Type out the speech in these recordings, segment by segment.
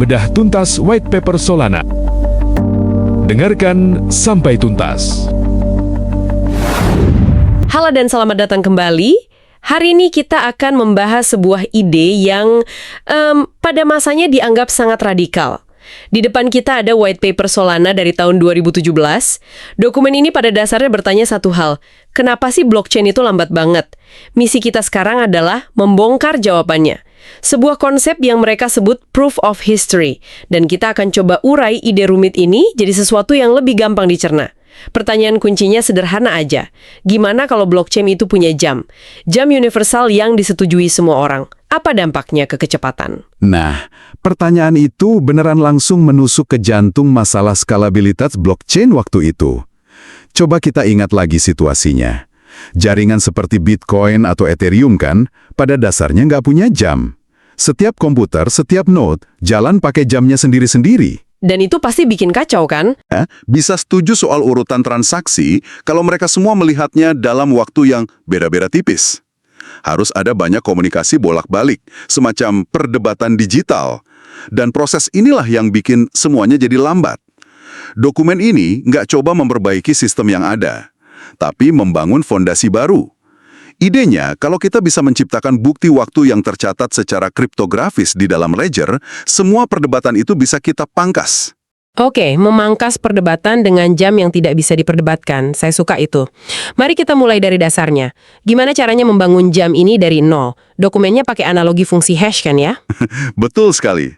bedah tuntas white paper Solana. Dengarkan sampai tuntas. Halo dan selamat datang kembali. Hari ini kita akan membahas sebuah ide yang pada masanya dianggap sangat radikal. Di depan kita ada white paper Solana dari tahun 2017. Dokumen ini pada dasarnya bertanya satu hal, kenapa sih blockchain itu lambat banget? Misi kita sekarang adalah membongkar jawabannya. Sebuah konsep yang mereka sebut proof of history. Dan kita akan coba urai ide rumit ini jadi sesuatu yang lebih gampang dicerna. Pertanyaan kuncinya sederhana aja. Gimana kalau blockchain itu punya jam? Jam universal yang disetujui semua orang. Apa dampaknya ke kecepatan? Nah, pertanyaan itu beneran langsung menusuk ke jantung masalah skalabilitas blockchain waktu itu. Coba kita ingat lagi situasinya. Jaringan seperti Bitcoin atau Ethereum kan, pada dasarnya nggak punya jam. Setiap komputer, setiap node, jalan pakai jamnya sendiri-sendiri. Dan itu pasti bikin kacau kan? Bisa setuju soal urutan transaksi kalau mereka semua melihatnya dalam waktu yang beda-beda tipis. Harus ada banyak komunikasi bolak-balik, semacam perdebatan digital. Dan proses inilah yang bikin semuanya jadi lambat. Dokumen ini nggak coba memperbaiki sistem yang ada, tapi membangun fondasi baru. Idenya, kalau kita bisa menciptakan bukti waktu yang tercatat secara kriptografis di dalam ledger, semua perdebatan itu bisa kita pangkas. Oke, memangkas perdebatan dengan jam yang tidak bisa diperdebatkan. Saya suka itu. Mari kita mulai dari dasarnya. Gimana caranya membangun jam ini dari nol? Dokumennya pakai analogi fungsi hash kan ya? Betul sekali.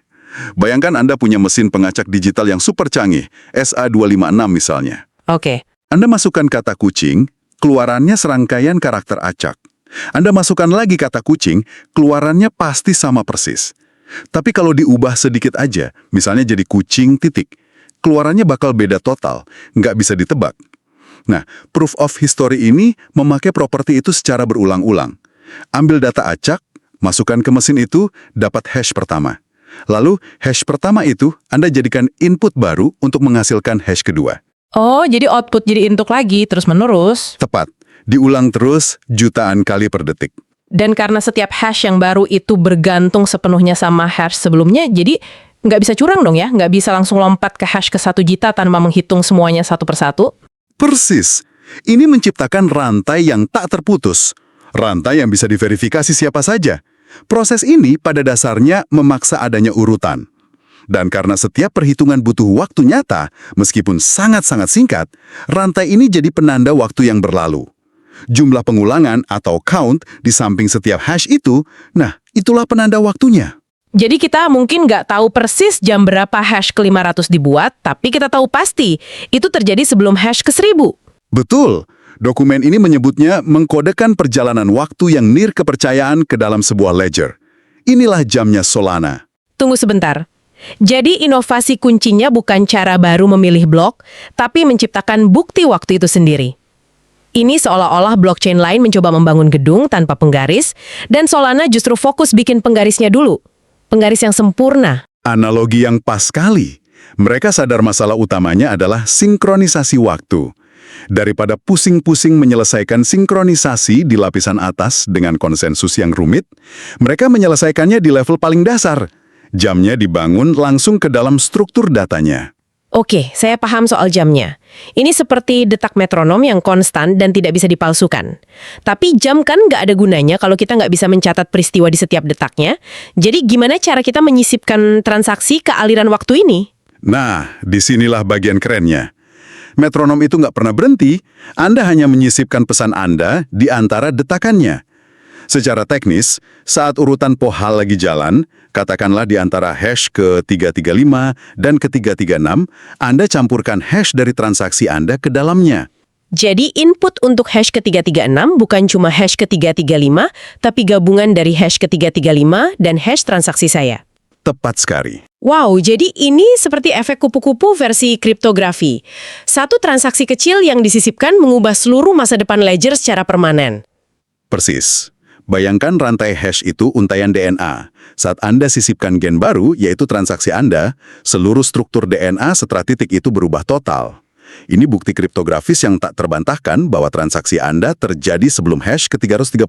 Bayangkan Anda punya mesin pengacak digital yang super canggih, SA256 misalnya. Oke. Anda masukkan kata kucing, keluarannya serangkaian karakter acak. Anda masukkan lagi kata kucing, keluarannya pasti sama persis. Tapi kalau diubah sedikit aja, misalnya jadi kucing titik, keluarannya bakal beda total, nggak bisa ditebak. Nah, proof of history ini memakai properti itu secara berulang-ulang. Ambil data acak, masukkan ke mesin itu, dapat hash pertama. Lalu, hash pertama itu Anda jadikan input baru untuk menghasilkan hash kedua. Oh, jadi output jadi input lagi, terus-menerus. Tepat, diulang terus jutaan kali per detik. Dan karena setiap hash yang baru itu bergantung sepenuhnya sama hash sebelumnya, jadi nggak bisa curang dong ya? Nggak bisa langsung lompat ke hash ke 1 juta tanpa menghitung semuanya satu persatu? Persis. Ini menciptakan rantai yang tak terputus. Rantai yang bisa diverifikasi siapa saja. Proses ini pada dasarnya memaksa adanya urutan. Dan karena setiap perhitungan butuh waktu nyata, meskipun sangat-sangat singkat, rantai ini jadi penanda waktu yang berlalu. Jumlah pengulangan atau count di samping setiap hash itu, nah itulah penanda waktunya. Jadi kita mungkin nggak tahu persis jam berapa hash ke-500 dibuat, tapi kita tahu pasti itu terjadi sebelum hash ke-1000. Betul. Dokumen ini menyebutnya mengkodekan perjalanan waktu yang nir kepercayaan ke dalam sebuah ledger. Inilah jamnya Solana. Tunggu sebentar. Jadi inovasi kuncinya bukan cara baru memilih blok, tapi menciptakan bukti waktu itu sendiri. Ini seolah-olah blockchain lain mencoba membangun gedung tanpa penggaris, dan Solana justru fokus bikin penggarisnya dulu. Penggaris yang sempurna. Analogi yang pas sekali. Mereka sadar masalah utamanya adalah sinkronisasi waktu. Daripada pusing-pusing menyelesaikan sinkronisasi di lapisan atas dengan konsensus yang rumit, mereka menyelesaikannya di level paling dasar. Jamnya dibangun langsung ke dalam struktur datanya. Oke, saya paham soal jamnya. Ini seperti detak metronom yang konstan dan tidak bisa dipalsukan. Tapi jam kan nggak ada gunanya kalau kita nggak bisa mencatat peristiwa di setiap detaknya. Jadi gimana cara kita menyisipkan transaksi ke aliran waktu ini? Nah, disinilah bagian kerennya. Metronom itu nggak pernah berhenti, Anda hanya menyisipkan pesan Anda di antara detakannya. Secara teknis, saat urutan pohal lagi jalan, katakanlah di antara hash ke-335 dan ke-336, Anda campurkan hash dari transaksi Anda ke dalamnya. Jadi input untuk hash ke-336 bukan cuma hash ke-335, tapi gabungan dari hash ke-335 dan hash transaksi saya. Tepat sekali. Wow, jadi ini seperti efek kupu-kupu versi kriptografi. Satu transaksi kecil yang disisipkan mengubah seluruh masa depan ledger secara permanen. Persis. Bayangkan rantai hash itu untaian DNA. Saat Anda sisipkan gen baru, yaitu transaksi Anda, seluruh struktur DNA setelah titik itu berubah total. Ini bukti kriptografis yang tak terbantahkan bahwa transaksi Anda terjadi sebelum hash ke-336.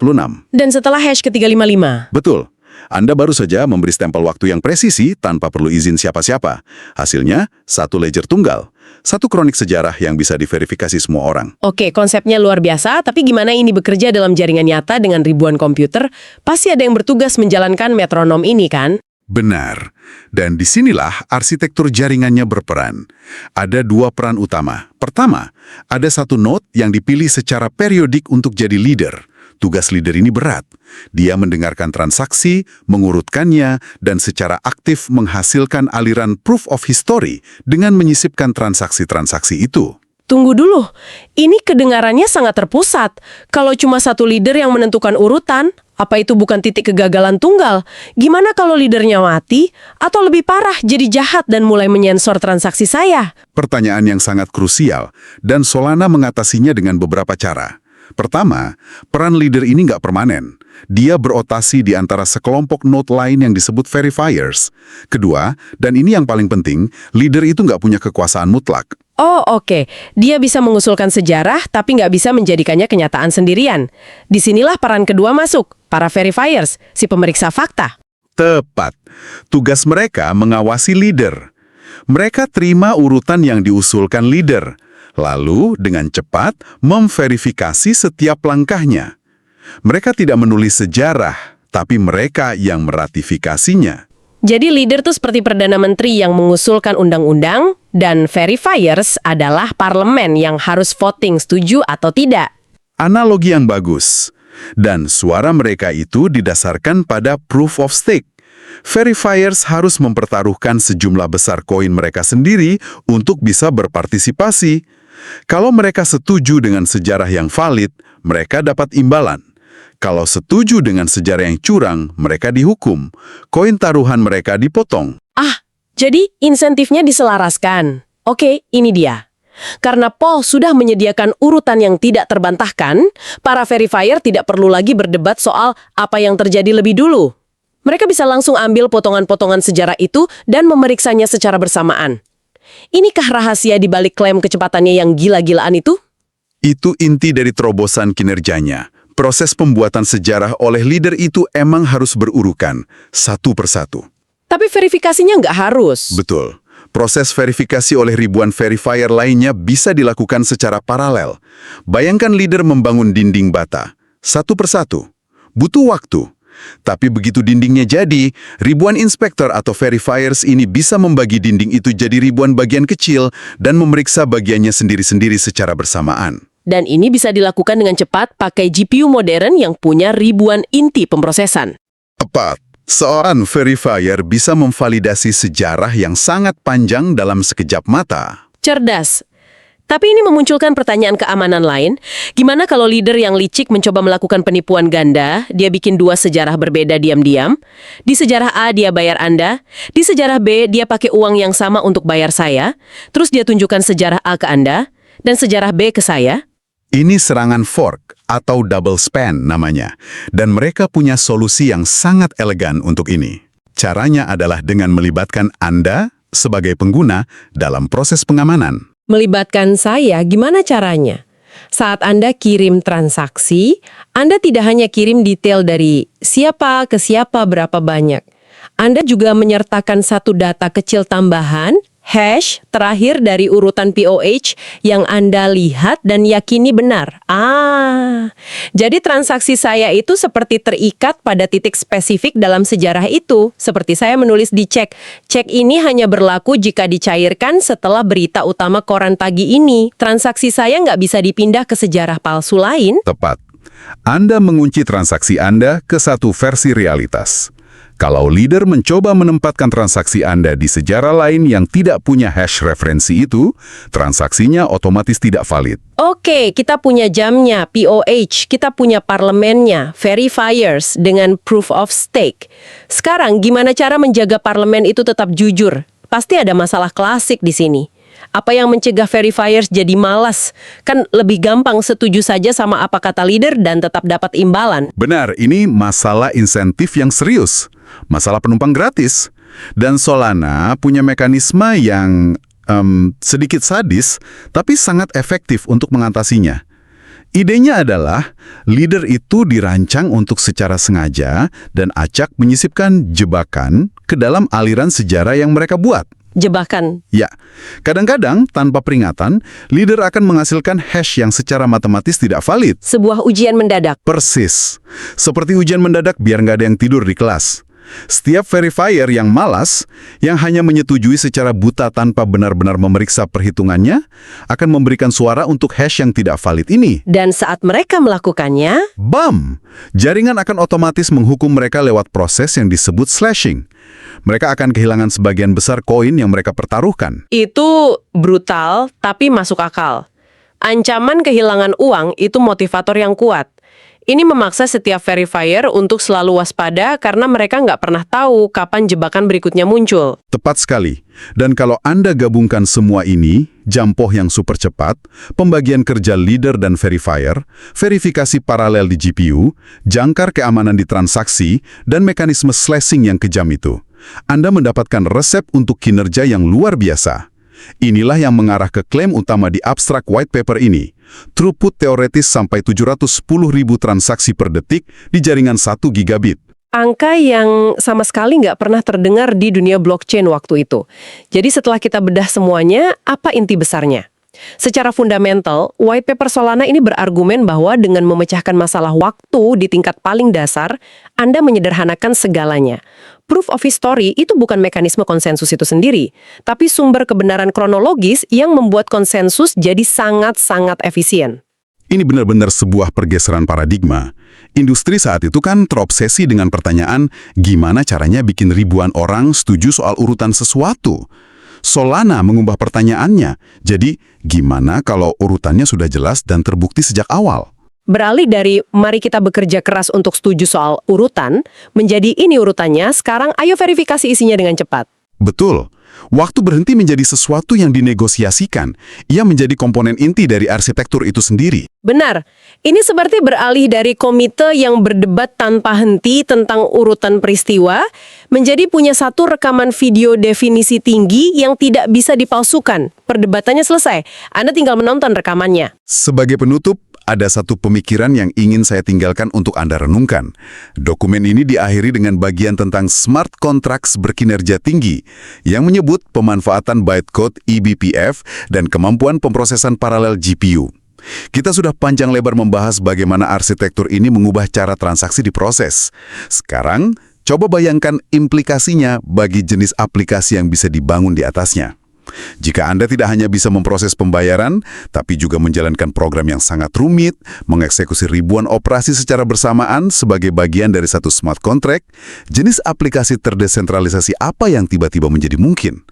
Dan setelah hash ke-355. Betul. Anda baru saja memberi stempel waktu yang presisi tanpa perlu izin siapa-siapa. Hasilnya, satu ledger tunggal. Satu kronik sejarah yang bisa diverifikasi semua orang. Oke, konsepnya luar biasa, tapi gimana ini bekerja dalam jaringan nyata dengan ribuan komputer? Pasti ada yang bertugas menjalankan metronom ini, kan? Benar. Dan disinilah arsitektur jaringannya berperan. Ada dua peran utama. Pertama, ada satu node yang dipilih secara periodik untuk jadi leader. Tugas leader ini berat. Dia mendengarkan transaksi, mengurutkannya, dan secara aktif menghasilkan aliran proof of history dengan menyisipkan transaksi-transaksi itu. Tunggu dulu, ini kedengarannya sangat terpusat. Kalau cuma satu leader yang menentukan urutan, apa itu bukan titik kegagalan tunggal? Gimana kalau leadernya mati? Atau lebih parah, jadi jahat dan mulai menyensor transaksi saya? Pertanyaan yang sangat krusial, dan Solana mengatasinya dengan beberapa cara. Pertama, peran leader ini nggak permanen. Dia berotasi di antara sekelompok node lain yang disebut verifiers. Kedua, dan ini yang paling penting, leader itu nggak punya kekuasaan mutlak. Oh, oke. Dia bisa mengusulkan sejarah, tapi nggak bisa menjadikannya kenyataan sendirian. Disinilah peran kedua masuk, para verifiers, si pemeriksa fakta. Tepat. Tugas mereka mengawasi leader. Mereka terima urutan yang diusulkan leader, lalu dengan cepat memverifikasi setiap langkahnya. Mereka tidak menulis sejarah, tapi mereka yang meratifikasinya. Jadi leader tuh seperti Perdana Menteri yang mengusulkan undang-undang, dan verifiers adalah parlemen yang harus voting setuju atau tidak. Analogi yang bagus. Dan suara mereka itu didasarkan pada proof of stake. Verifiers harus mempertaruhkan sejumlah besar koin mereka sendiri untuk bisa berpartisipasi. Kalau mereka setuju dengan sejarah yang valid, mereka dapat imbalan. Kalau setuju dengan sejarah yang curang, mereka dihukum. Koin taruhan mereka dipotong. Jadi insentifnya diselaraskan. Oke, ini dia. Karena Paul sudah menyediakan urutan yang tidak terbantahkan, para verifier tidak perlu lagi berdebat soal apa yang terjadi lebih dulu. Mereka bisa langsung ambil potongan-potongan sejarah itu dan memeriksanya secara bersamaan. Inikah rahasia di balik klaim kecepatannya yang gila-gilaan itu? Itu inti dari terobosan kinerjanya. Proses pembuatan sejarah oleh leader itu emang harus berurukan, satu persatu. Tapi verifikasinya nggak harus. Betul. Proses verifikasi oleh ribuan verifier lainnya bisa dilakukan secara paralel. Bayangkan leader membangun dinding bata, satu persatu. Butuh waktu. Tapi begitu dindingnya jadi, ribuan inspektor atau verifiers ini bisa membagi dinding itu jadi ribuan bagian kecil dan memeriksa bagiannya sendiri-sendiri secara bersamaan. Dan ini bisa dilakukan dengan cepat pakai GPU modern yang punya ribuan inti pemrosesan. Tepat. Seorang verifier bisa memvalidasi sejarah yang sangat panjang dalam sekejap mata. Cerdas. Tapi ini memunculkan pertanyaan keamanan lain. Gimana kalau leader yang licik mencoba melakukan penipuan ganda, dia bikin dua sejarah berbeda diam-diam? Di sejarah A dia bayar Anda, di sejarah B dia pakai uang yang sama untuk bayar saya, terus dia tunjukkan sejarah A ke Anda, dan sejarah B ke saya? Ini serangan fork atau double spend namanya. Dan mereka punya solusi yang sangat elegan untuk ini. Caranya adalah dengan melibatkan Anda sebagai pengguna dalam proses pengamanan. Melibatkan saya, gimana caranya? Saat Anda kirim transaksi, Anda tidak hanya kirim detail dari siapa ke siapa berapa banyak. Anda juga menyertakan satu data kecil tambahan, hash terakhir dari urutan POH yang Anda lihat dan yakini benar. Jadi transaksi saya itu seperti terikat pada titik spesifik dalam sejarah itu. Seperti saya menulis di cek. Cek ini hanya berlaku jika dicairkan setelah berita utama koran pagi ini. Transaksi saya nggak bisa dipindah ke sejarah palsu lain. Tepat. Anda mengunci transaksi Anda ke satu versi realitas. Kalau leader mencoba menempatkan transaksi Anda di sejarah lain yang tidak punya hash referensi itu, transaksinya otomatis tidak valid. Oke, kita punya jamnya, POH, kita punya parlemennya, verifiers dengan proof of stake. Sekarang gimana cara menjaga parlemen itu tetap jujur? Pasti ada masalah klasik di sini. Apa yang mencegah verifiers jadi malas? Kan lebih gampang setuju saja sama apa kata leader dan tetap dapat imbalan. Benar, ini masalah insentif yang serius. Masalah penumpang gratis. Dan Solana punya mekanisme yang sedikit sadis, tapi sangat efektif untuk mengatasinya. Idenya adalah leader itu dirancang untuk secara sengaja dan acak menyisipkan jebakan ke dalam aliran sejarah yang mereka buat. Jebakan. Ya, kadang-kadang tanpa peringatan, leader akan menghasilkan hash yang secara matematis tidak valid. Sebuah ujian mendadak. Persis. Seperti ujian mendadak biar nggak ada yang tidur di kelas. Setiap verifier yang malas, yang hanya menyetujui secara buta tanpa benar-benar memeriksa perhitungannya, akan memberikan suara untuk hash yang tidak valid ini. Dan saat mereka melakukannya, Bam! Jaringan akan otomatis menghukum mereka lewat proses yang disebut slashing. Mereka akan kehilangan sebagian besar koin yang mereka pertaruhkan. itu brutal tapi masuk akal. Ancaman kehilangan uang itu motivator yang kuat. Ini memaksa setiap verifier untuk selalu waspada karena mereka nggak pernah tahu kapan jebakan berikutnya muncul. Tepat sekali. Dan kalau Anda gabungkan semua ini, jampoh yang super cepat, pembagian kerja leader dan verifier, verifikasi paralel di GPU, jangkar keamanan di transaksi, dan mekanisme slashing yang kejam itu, Anda mendapatkan resep untuk kinerja yang luar biasa. Inilah yang mengarah ke klaim utama di abstrak white paper ini. Throughput teoretis sampai 710.000 transaksi per detik di jaringan 1 gigabit. Angka yang sama sekali nggak pernah terdengar di dunia blockchain waktu itu. Jadi setelah kita bedah semuanya, apa inti besarnya? Secara fundamental, white paper Solana ini berargumen bahwa dengan memecahkan masalah waktu di tingkat paling dasar, Anda menyederhanakan segalanya. Proof of history itu bukan mekanisme konsensus itu sendiri, tapi sumber kebenaran kronologis yang membuat konsensus jadi sangat-sangat efisien. Ini benar-benar sebuah pergeseran paradigma. Industri saat itu kan terobsesi dengan pertanyaan, gimana caranya bikin ribuan orang setuju soal urutan sesuatu? Solana mengubah pertanyaannya, jadi gimana kalau urutannya sudah jelas dan terbukti sejak awal? Beralih dari mari kita bekerja keras untuk setuju soal urutan, menjadi ini urutannya, sekarang ayo verifikasi isinya dengan cepat. Betul. Waktu berhenti menjadi sesuatu yang dinegosiasikan. Ia menjadi komponen inti dari arsitektur itu sendiri. Benar, ini seperti beralih dari komite yang berdebat tanpa henti tentang urutan peristiwa, menjadi punya satu rekaman video definisi tinggi yang tidak bisa dipalsukan. Perdebatannya selesai, Anda tinggal menonton rekamannya. Sebagai penutup, ada satu pemikiran yang ingin saya tinggalkan untuk Anda renungkan. Dokumen ini diakhiri dengan bagian tentang smart contracts berkinerja tinggi yang menyebut pemanfaatan bytecode eBPF dan kemampuan pemrosesan paralel GPU. Kita sudah panjang lebar membahas bagaimana arsitektur ini mengubah cara transaksi diproses. Sekarang, coba bayangkan implikasinya bagi jenis aplikasi yang bisa dibangun di atasnya. Jika Anda tidak hanya bisa memproses pembayaran, tapi juga menjalankan program yang sangat rumit, mengeksekusi ribuan operasi secara bersamaan sebagai bagian dari satu smart contract, jenis aplikasi terdesentralisasi apa yang tiba-tiba menjadi mungkin?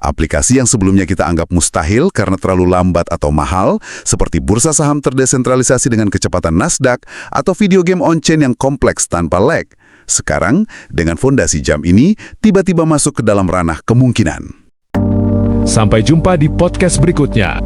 Aplikasi yang sebelumnya kita anggap mustahil karena terlalu lambat atau mahal, seperti bursa saham terdesentralisasi dengan kecepatan Nasdaq, atau video game on-chain yang kompleks tanpa lag. Sekarang, dengan fondasi jam ini, tiba-tiba masuk ke dalam ranah kemungkinan. Sampai jumpa di podcast berikutnya.